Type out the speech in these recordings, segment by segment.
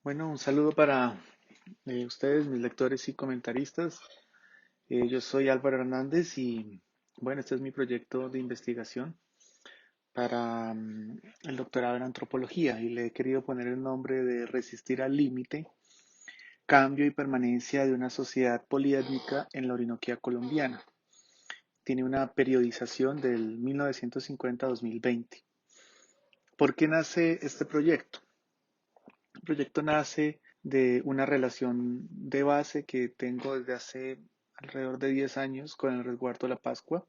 Bueno, un saludo para ustedes, mis lectores y comentaristas. Yo soy Álvaro Hernández y bueno, este es mi proyecto de investigación para el doctorado en antropología y le he querido poner el nombre de Resistir al límite, cambio y permanencia de una sociedad poliétnica en la Orinoquía colombiana. Tiene una periodización del 1950 a 2020. ¿Por qué nace este proyecto? El proyecto nace de una relación de base que tengo desde hace alrededor de 10 años con el resguardo La Pascua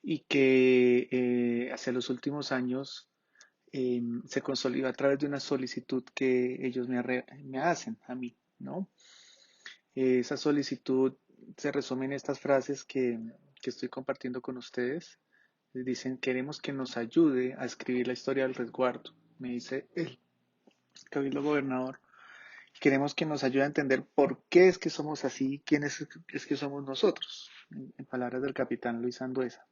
y que hacia los últimos años se consolidó a través de una solicitud que ellos me hacen a mí, ¿no? Esa solicitud se resume en estas frases que estoy compartiendo con ustedes. Les dicen, queremos que nos ayude a escribir la historia del resguardo, me dice el cabildo gobernador. Queremos que nos ayude a entender por qué es que somos así, quién es que somos nosotros, en palabras del capitán Luis Anduesa.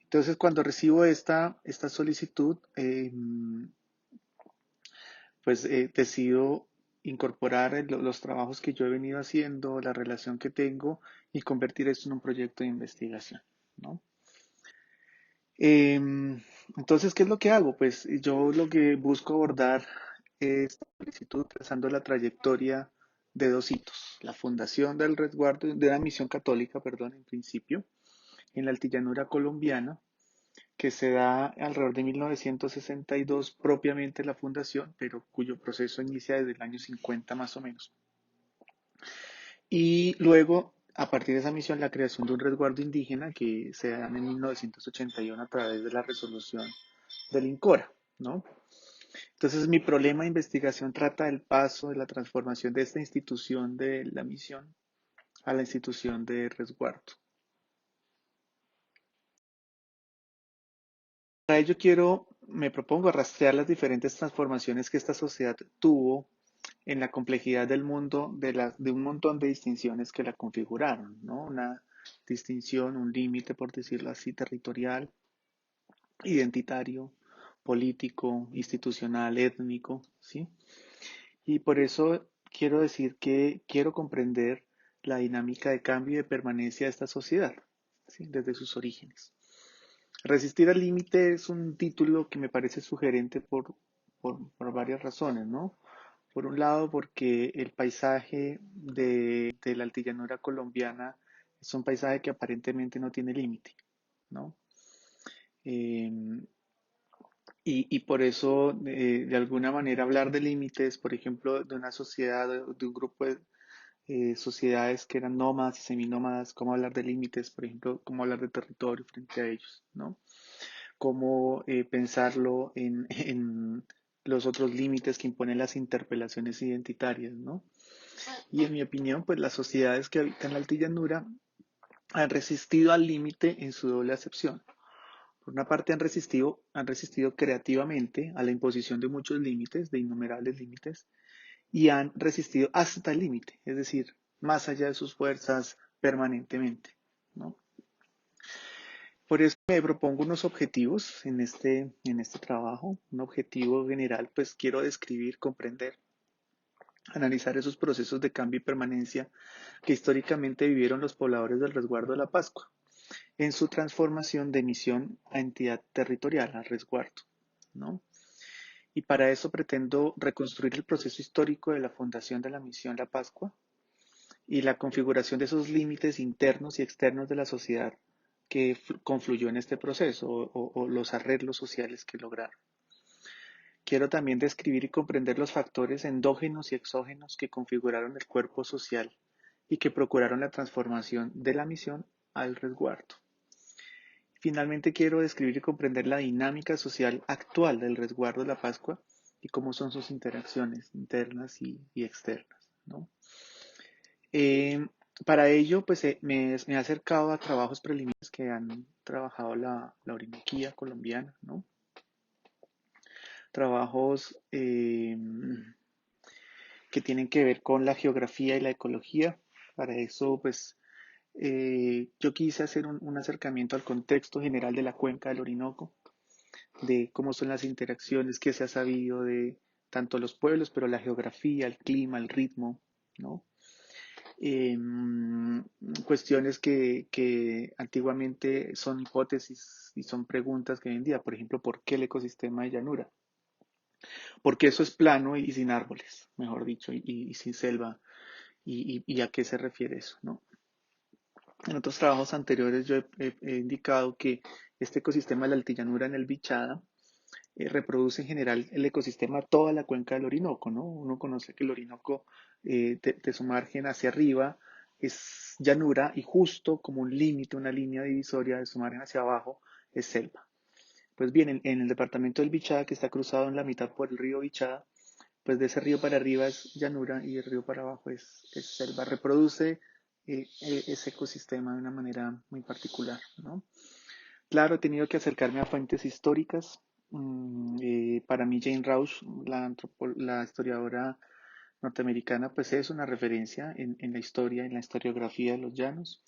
Entonces, cuando recibo esta solicitud, pues decido incorporar los trabajos que yo he venido haciendo, la relación que tengo y convertir esto en un proyecto de investigación, ¿no? Entonces, ¿qué es lo que hago? Pues yo lo que busco abordar esta solicitud trazando la trayectoria de dos hitos. La fundación del resguardo de una misión católica, perdón, en principio, en la altillanura colombiana, que se da alrededor de 1962 propiamente la fundación, pero cuyo proceso inicia desde el año 50 más o menos. Y luego, a partir de esa misión, la creación de un resguardo indígena que se da en 1981 a través de la resolución del INCORA, ¿no? Entonces, mi problema de investigación trata del paso de la transformación de esta institución de la misión a la institución de resguardo. Para ello me propongo rastrear las diferentes transformaciones que esta sociedad tuvo en la complejidad del mundo, de un montón de distinciones que la configuraron, ¿no? Una distinción, un límite, por decirlo así, territorial, identitario, político, institucional, étnico, ¿sí? Y por eso quiero decir que quiero comprender la dinámica de cambio y de permanencia de esta sociedad, ¿sí? Desde sus orígenes. Resistir al límite es un título que me parece sugerente por varias razones, ¿no? Por un lado, porque el paisaje de la altillanura colombiana es un paisaje que aparentemente no tiene límite, ¿no? Eh, y por eso, de alguna manera, hablar de límites, por ejemplo, de una sociedad, de un grupo de sociedades que eran nómadas y seminómadas, cómo hablar de límites, por ejemplo, cómo hablar de territorio frente a ellos, ¿no? Cómo pensarlo en los otros límites que imponen las interpelaciones identitarias, ¿no? Y en mi opinión, pues las sociedades que habitan la altillanura han resistido al límite en su doble acepción. Por una parte han resistido creativamente a la imposición de muchos límites, de innumerables límites, y han resistido hasta el límite, es decir, más allá de sus fuerzas permanentemente, ¿no? Por eso me propongo unos objetivos en este trabajo. Un objetivo general, pues quiero describir, comprender, analizar esos procesos de cambio y permanencia que históricamente vivieron los pobladores del resguardo de la Pascua en su transformación de misión a entidad territorial, a resguardo, ¿no? Y para eso pretendo reconstruir el proceso histórico de la fundación de la misión La Pascua y la configuración de esos límites internos y externos de la sociedad que confluyó en este proceso o los arreglos sociales que lograron. Quiero también describir y comprender los factores endógenos y exógenos que configuraron el cuerpo social y que procuraron la transformación de la misión al resguardo. Finalmente quiero describir y comprender la dinámica social actual del resguardo de la Pascua y cómo son sus interacciones internas y externas, ¿no? Eh, para ello, pues me he acercado a trabajos preliminares que han trabajado la Orinoquía colombiana, ¿no? Trabajos que tienen que ver con la geografía y la ecología. Para eso, pues, yo quise hacer un acercamiento al contexto general de la cuenca del Orinoco, de cómo son las interacciones, qué se ha sabido tanto los pueblos, pero la geografía, el clima, el ritmo, ¿no? Cuestiones que antiguamente son hipótesis y son preguntas que hoy en día, por ejemplo, ¿por qué el ecosistema de llanura? Porque eso es plano y sin árboles, mejor dicho, y sin selva. Y a qué se refiere eso, ¿no? En otros trabajos anteriores yo he indicado que este ecosistema de la altillanura en el Bichada reproduce en general el ecosistema toda la cuenca del Orinoco, ¿no? Uno conoce que el Orinoco de su margen hacia arriba es llanura y justo como un límite, una línea divisoria de su margen hacia abajo es selva. Pues bien, en el departamento del Bichada, que está cruzado en la mitad por el río Bichada, pues de ese río para arriba es llanura y el río para abajo es selva. Reproduce ese ecosistema de una manera muy particular, ¿no? Claro, he tenido que acercarme a fuentes históricas. Para mí, Jane Rausch, la historiadora norteamericana, pues es una referencia en la historia, en la historiografía de los llanos.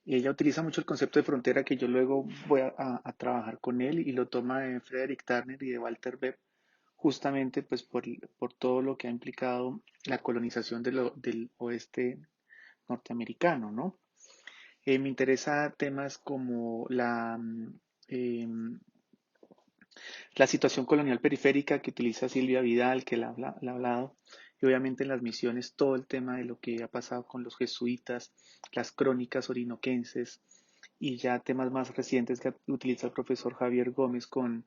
Ella utiliza mucho el concepto de frontera que yo luego voy a trabajar con él y lo toma de Frederick Turner y de Walter Webb, justamente pues por todo lo que ha implicado la colonización del oeste norteamericano, ¿no? Me interesa temas como la situación colonial periférica que utiliza Silvia Vidal, que la ha hablado, y obviamente en las misiones todo el tema de lo que ha pasado con los jesuitas, las crónicas orinoquenses y ya temas más recientes que utiliza el profesor Javier Gómez con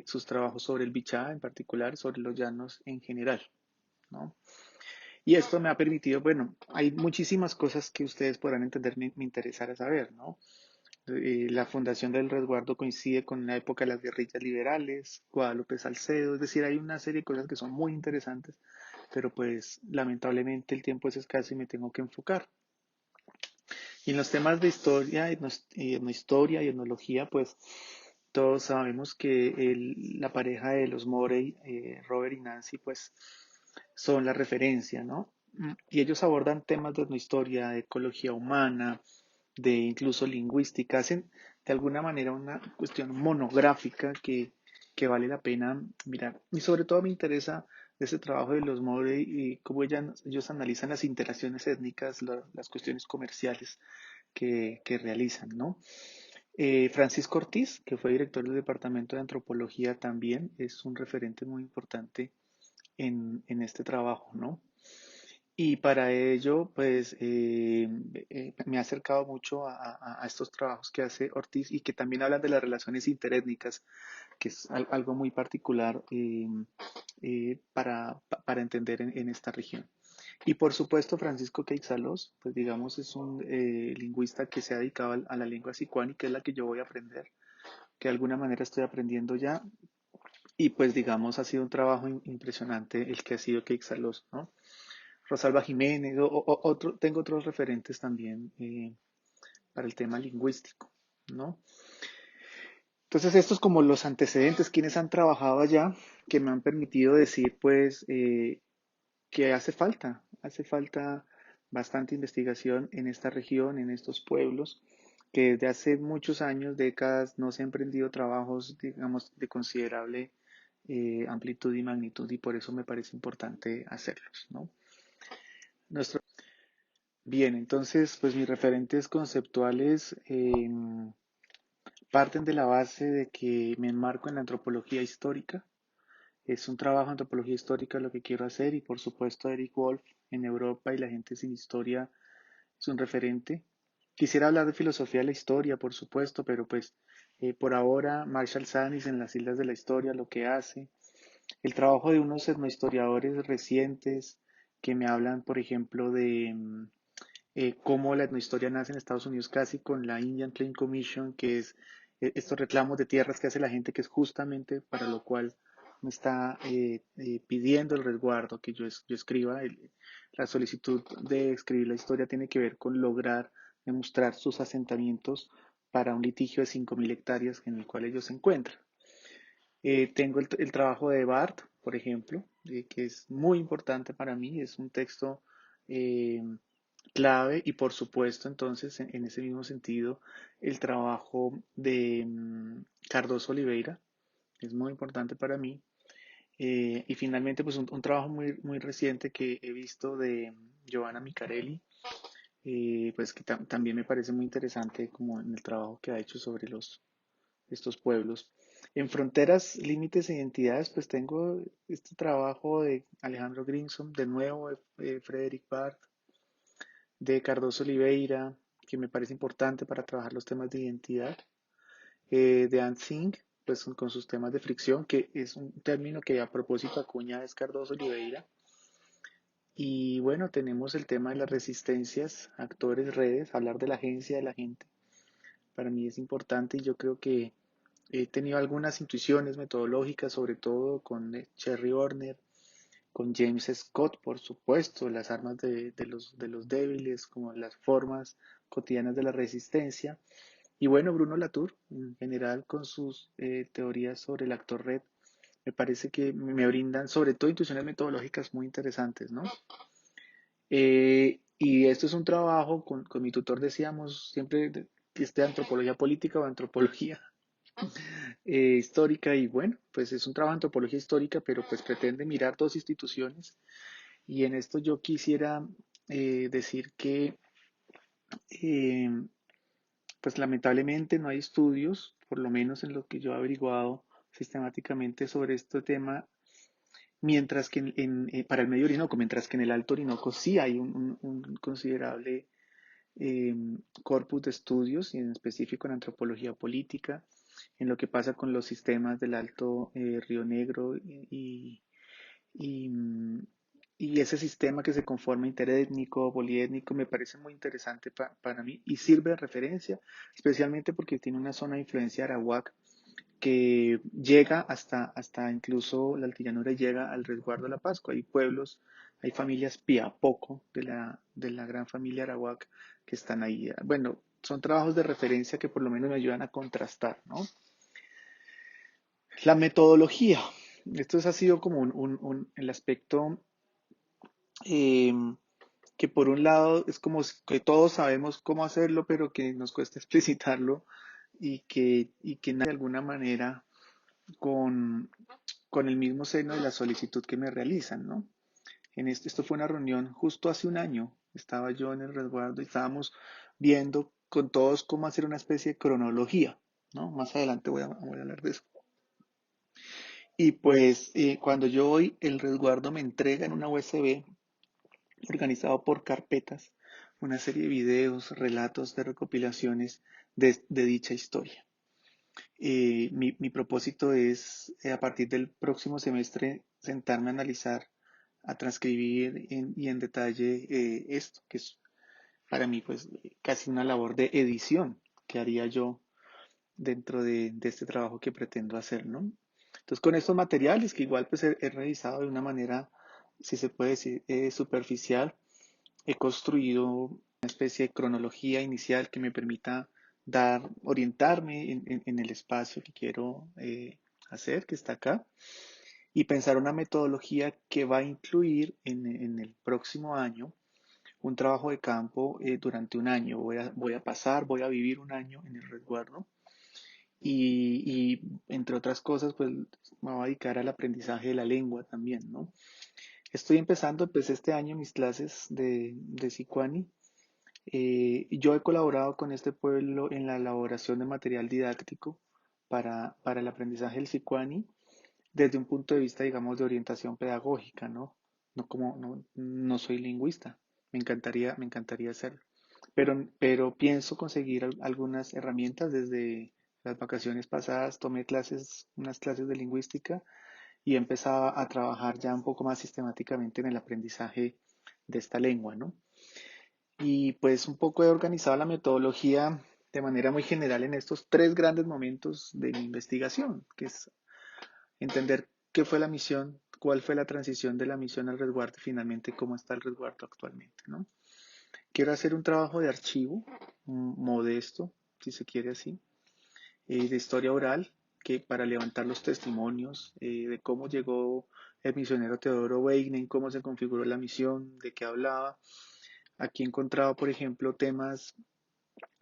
sus trabajos sobre el Bichá, en particular sobre los llanos en general, ¿no? Y esto me ha permitido, bueno, hay muchísimas cosas que ustedes podrán entender, me interesará saber, ¿no? La fundación del resguardo coincide con la época de las guerrillas liberales, Guadalupe Salcedo, es decir, hay una serie de cosas que son muy interesantes, pero pues lamentablemente el tiempo es escaso y me tengo que enfocar. Y en los temas de historia, etnohistoria y etnología, pues todos sabemos que la pareja de los Morey, Robert y Nancy, pues son la referencia, ¿no? Y ellos abordan temas de etnohistoria, de ecología humana, de incluso lingüística, hacen de alguna manera una cuestión monográfica que vale la pena mirar. Y sobre todo me interesa de ese trabajo de los Morey y cómo ellos analizan las interacciones étnicas, las cuestiones comerciales que realizan, ¿no? Francisco Ortiz, que fue director del Departamento de Antropología, también es un referente muy importante en este trabajo, ¿no? Y para ello, pues, me he acercado mucho a estos trabajos que hace Ortiz y que también hablan de las relaciones interétnicas, que es algo muy particular para entender en esta región. Y por supuesto, Francisco Queixalos, pues digamos, es un lingüista que se ha dedicado a la lengua sicuani, que es la que yo voy a aprender, que de alguna manera estoy aprendiendo ya. Y pues digamos, ha sido un trabajo impresionante el que ha sido Queixalos, ¿no? Rosalba Jiménez, tengo otros referentes también para el tema lingüístico, ¿no? Entonces, estos como los antecedentes, quienes han trabajado allá, que me han permitido decir, pues, que hace falta bastante investigación en esta región, en estos pueblos, que desde hace muchos años, décadas, no se han emprendido trabajos, digamos, de considerable amplitud y magnitud, y por eso me parece importante hacerlos, ¿no? Nuestro Bien, entonces, pues mis referentes conceptuales parten de la base de que me enmarco en la antropología histórica. Es un trabajo de antropología histórica lo que quiero hacer y por supuesto Eric Wolf en Europa y la gente sin historia es un referente. Quisiera hablar de filosofía de la historia, por supuesto, pero pues por ahora Marshall Sanis en las Islas de la Historia lo que hace. El trabajo de unos etnohistoriadores recientes que me hablan, por ejemplo, de cómo la etnohistoria nace en Estados Unidos casi con la Indian Claim Commission, que es estos reclamos de tierras que hace la gente, que es justamente para lo cual me está pidiendo el resguardo que yo escriba. La solicitud de escribir la historia tiene que ver con lograr demostrar sus asentamientos para un litigio de 5.000 hectáreas en el cual ellos se encuentran. Tengo el trabajo de Bart, por ejemplo, que es muy importante para mí, es un texto eh, clave y por supuesto entonces en ese mismo sentido el trabajo de Cardoso Oliveira es muy importante para mí Y finalmente, pues un trabajo muy reciente que he visto de Giovanna Micarelli, pues que también me parece muy interesante como en el trabajo que ha hecho sobre estos pueblos. En Fronteras, Límites e Identidades, pues tengo este trabajo de Alejandro Grinson, de nuevo, de Frederick Barth, de Cardoso Oliveira, que me parece importante para trabajar los temas de identidad, de Ansing, pues con sus temas de fricción, que es un término que a propósito acuña es Cardoso Oliveira. Y bueno, tenemos el tema de las resistencias, actores, redes, hablar de la agencia de la gente. Para mí es importante y yo creo que he tenido algunas intuiciones metodológicas, sobre todo con Cherry Horner, con James Scott, por supuesto, las armas de los débiles, como las formas cotidianas de la resistencia. Y bueno, Bruno Latour, en general, con sus teorías sobre el actor red, me parece que me brindan, sobre todo, intuiciones metodológicas muy interesantes, ¿no? Y esto es un trabajo, con mi tutor decíamos siempre que esté antropología política o antropología histórica, y bueno, pues es un trabajo de antropología histórica, pero pues pretende mirar dos instituciones, y en esto yo quisiera decir que eh, pues lamentablemente no hay estudios, por lo menos en lo que yo he averiguado sistemáticamente sobre este tema, mientras que para el Medio Orinoco, mientras que en el Alto Orinoco sí hay un considerable eh, corpus de estudios, y en específico en antropología política, en lo que pasa con los sistemas del Alto Río Negro y, y ese sistema que se conforma interétnico, poliétnico, me parece muy interesante para mí y sirve de referencia, especialmente porque tiene una zona de influencia arawak que llega hasta incluso la altillanura llega al resguardo de la Pascua. Hay pueblos, hay familias Piapoco de la gran familia arawak que están ahí. Bueno, son trabajos de referencia que por lo menos me ayudan a contrastar, ¿no? La metodología. Esto ha sido como el aspecto eh, que por un lado es como que todos sabemos cómo hacerlo, pero que nos cuesta explicitarlo y que de alguna manera con, con el mismo seno de la solicitud que me realizan, ¿no? Esto fue una reunión justo hace un año. Estaba yo en el resguardo y estábamos viendo con todos cómo hacer una especie de cronología, ¿no? Más adelante voy a hablar de eso. Y pues cuando yo voy, el resguardo me entrega en una USB organizado por carpetas una serie de videos, relatos de recopilaciones de dicha historia. Mi propósito es, a partir del próximo semestre, sentarme a analizar, a transcribir y en detalle esto, que es para mí pues casi una labor de edición que haría yo dentro de este trabajo que pretendo hacer, ¿no? Entonces, con estos materiales que igual pues he revisado de una manera, si se puede decir, superficial, he construido una especie de cronología inicial que me permita orientarme en el espacio que quiero hacer, que está acá, y pensar una metodología que va a incluir en el próximo año un trabajo de campo durante un año. Voy a vivir un año en el resguardo y entre otras cosas, pues me voy a dedicar al aprendizaje de la lengua también, ¿no? Empecé este año mis clases de Sicuani. Yo he colaborado con este pueblo en la elaboración de material didáctico para el aprendizaje del Sicuani desde un punto de vista, digamos, de orientación pedagógica, ¿no? No soy lingüista, me encantaría hacerlo, pero pienso conseguir algunas herramientas desde las vacaciones pasadas, tomé unas clases de lingüística y he empezado a trabajar ya un poco más sistemáticamente en el aprendizaje de esta lengua, ¿no? Y pues un poco he organizado la metodología de manera muy general en estos tres grandes momentos de mi investigación, que es entender qué fue la misión, cuál fue la transición de la misión al resguardo y finalmente cómo está el resguardo actualmente, ¿no? Quiero hacer un trabajo de archivo modesto, si se quiere así, de historia oral, que para levantar los testimonios de cómo llegó el misionero Teodoro Weignen, cómo se configuró la misión, de qué hablaba. Aquí he encontrado, por ejemplo, temas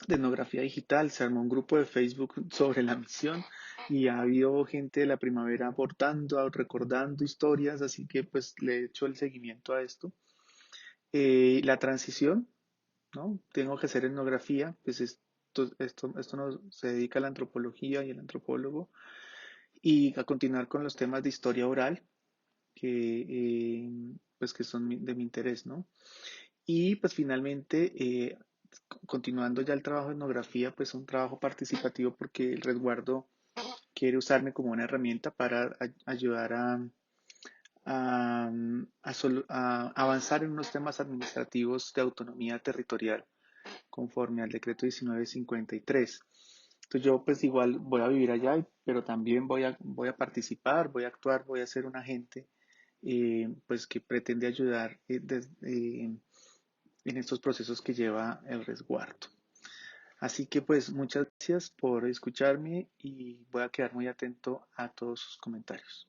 de etnografía digital. Se armó un grupo de Facebook sobre la misión y ha habido gente de la primavera aportando, recordando historias, así que pues le he hecho el seguimiento a esto. La transición, ¿no? Tengo que hacer etnografía, pues esto no se dedica a la antropología y el antropólogo, y a continuar con los temas de historia oral, que, pues que son de mi interés, ¿no? Y pues finalmente, continuando ya el trabajo de etnografía, pues un trabajo participativo porque el resguardo quiere usarme como una herramienta para ayudar a avanzar en unos temas administrativos de autonomía territorial conforme al decreto 1953. Entonces yo pues igual voy a vivir allá, pero también voy a participar, voy a actuar, voy a ser un agente pues que pretende ayudar en estos procesos que lleva el resguardo. Así que pues muchas gracias por escucharme y voy a quedar muy atento a todos sus comentarios.